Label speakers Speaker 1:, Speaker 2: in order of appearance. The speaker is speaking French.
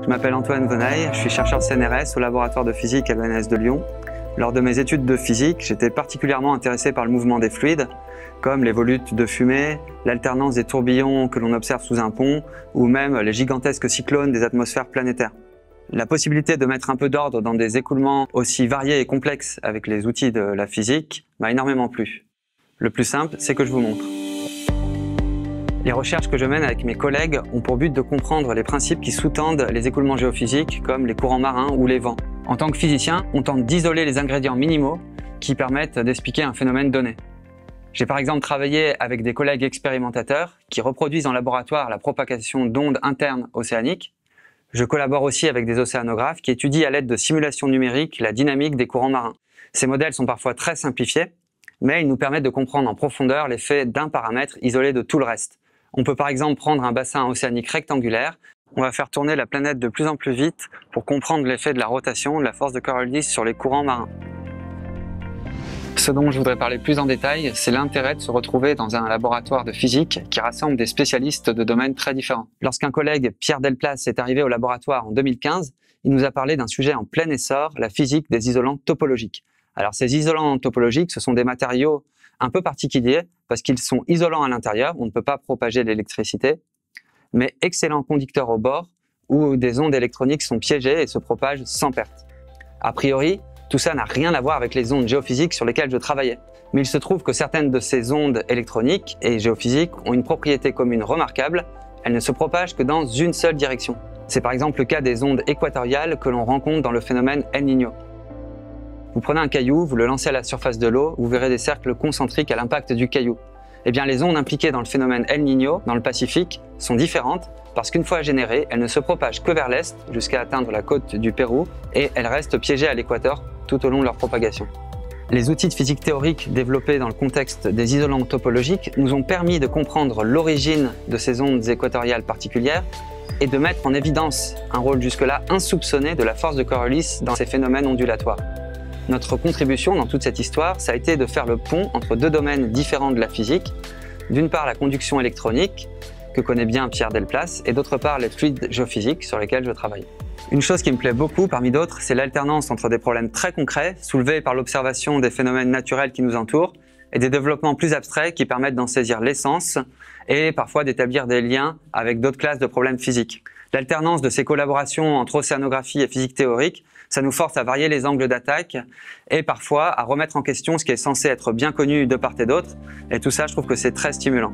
Speaker 1: Je m'appelle Antoine Venaille, je suis chercheur CNRS au laboratoire de physique à l'ENS de Lyon. Lors de mes études de physique, j'étais particulièrement intéressé par le mouvement des fluides, comme les volutes de fumée, l'alternance des tourbillons que l'on observe sous un pont, ou même les gigantesques cyclones des atmosphères planétaires. La possibilité de mettre un peu d'ordre dans des écoulements aussi variés et complexes avec les outils de la physique m'a énormément plu. Le plus simple, c'est que je vous montre. Les recherches que je mène avec mes collègues ont pour but de comprendre les principes qui sous-tendent les écoulements géophysiques comme les courants marins ou les vents. En tant que physicien, on tente d'isoler les ingrédients minimaux qui permettent d'expliquer un phénomène donné. J'ai par exemple travaillé avec des collègues expérimentateurs qui reproduisent en laboratoire la propagation d'ondes internes océaniques. Je collabore aussi avec des océanographes qui étudient à l'aide de simulations numériques la dynamique des courants marins. Ces modèles sont parfois très simplifiés, mais ils nous permettent de comprendre en profondeur l'effet d'un paramètre isolé de tout le reste. On peut par exemple prendre un bassin océanique rectangulaire, on va faire tourner la planète de plus en plus vite pour comprendre l'effet de la rotation de la force de Coriolis sur les courants marins. Ce dont je voudrais parler plus en détail, c'est l'intérêt de se retrouver dans un laboratoire de physique qui rassemble des spécialistes de domaines très différents. Lorsqu'un collègue, Pierre Delplace, est arrivé au laboratoire en 2015, il nous a parlé d'un sujet en plein essor, la physique des isolants topologiques. Alors ces isolants topologiques, ce sont des matériaux un peu particuliers parce qu'ils sont isolants à l'intérieur, on ne peut pas propager l'électricité, mais excellents conducteurs au bord où des ondes électroniques sont piégées et se propagent sans perte. A priori, tout ça n'a rien à voir avec les ondes géophysiques sur lesquelles je travaillais. Mais il se trouve que certaines de ces ondes électroniques et géophysiques ont une propriété commune remarquable, elles ne se propagent que dans une seule direction. C'est par exemple le cas des ondes équatoriales que l'on rencontre dans le phénomène El Niño. Vous prenez un caillou, vous le lancez à la surface de l'eau, vous verrez des cercles concentriques à l'impact du caillou. Eh bien, les ondes impliquées dans le phénomène El Niño, dans le Pacifique, sont différentes parce qu'une fois générées, elles ne se propagent que vers l'est jusqu'à atteindre la côte du Pérou et elles restent piégées à l'équateur tout au long de leur propagation. Les outils de physique théorique développés dans le contexte des isolants topologiques nous ont permis de comprendre l'origine de ces ondes équatoriales particulières et de mettre en évidence un rôle jusque-là insoupçonné de la force de Coriolis dans ces phénomènes ondulatoires. Notre contribution dans toute cette histoire, ça a été de faire le pont entre deux domaines différents de la physique. D'une part, la conduction électronique, que connaît bien Pierre Delplace, et d'autre part, les fluides géophysiques sur lesquels je travaille. Une chose qui me plaît beaucoup, parmi d'autres, c'est l'alternance entre des problèmes très concrets, soulevés par l'observation des phénomènes naturels qui nous entourent, et des développements plus abstraits qui permettent d'en saisir l'essence et parfois d'établir des liens avec d'autres classes de problèmes physiques. L'alternance de ces collaborations entre océanographie et physique théorique, ça nous force à varier les angles d'attaque et parfois à remettre en question ce qui est censé être bien connu de part et d'autre. Et tout ça, je trouve que c'est très stimulant.